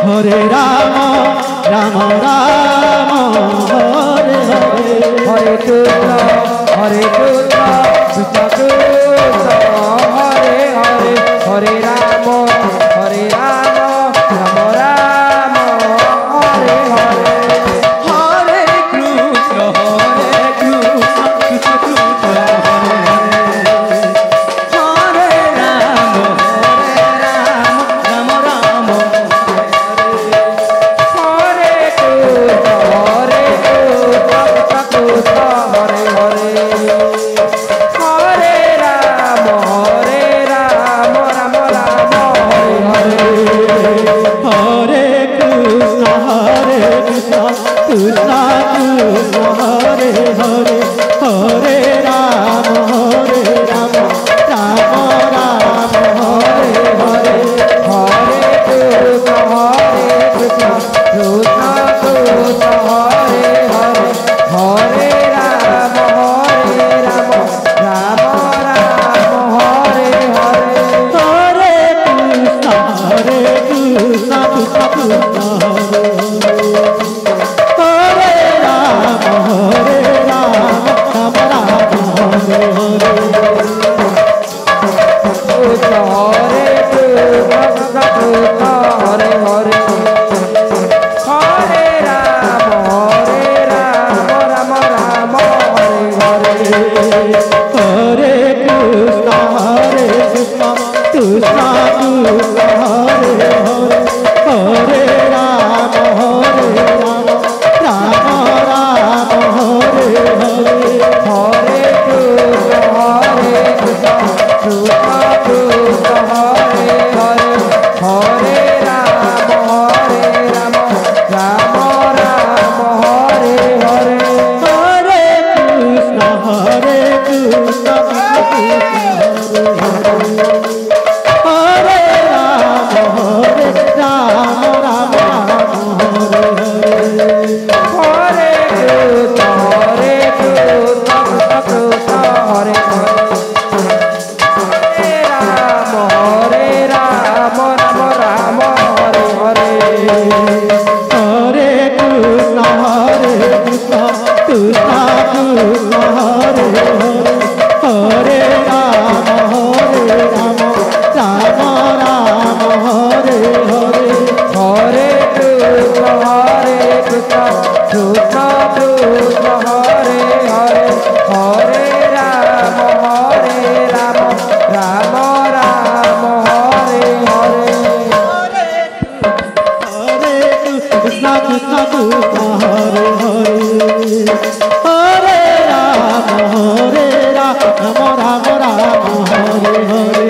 Hare Ram Ram Ram Hare Hare Hare Krishna Krishna Krishna Hare Hare Hare Ram Ram Ram Hare Hare Hare Krishna Krishna Krishna Hare Hare Ram Ram Ram Hare Krishna Krishna Hare Hare Hare Ram Ram Ram Hare Hare Hare Krishna Krishna Krishna Hare Hare Hare Ram Ram Ram Hare Hare Hare Krishna Krishna Krishna Hare Hare Hare Ram Ram Ram Hare Hare Hare Krishna Krishna Krishna Hare Ram Ram Ram Hare Hare Hare Krishna Krishna Hare Hare Hare Ram Ram Ram Hare Hare Hare Krishna Krishna Krishna Hare Hare Hare Ram Ram Ram Hare Hare Hare Krishna Krishna Krishna Hare Hare Hare Ram Ram Ram Hare Hare Hare Krishna Krishna Hare Ram Ram Ram Hare Hare Hare Krishna Krishna Hare Hare Hare Ram Ram Hare Hare Hare Krishna Krishna Krishna Krishna Hare Hare Hare Ram Ram Ram Hare Hare Hare Krishna Krishna Krishna Hare Hare Hare Ram Ram Ram Hare Hare Hare Krishna Krishna Krishna Hare Hare Hare Ram Ram Ram Hare Hare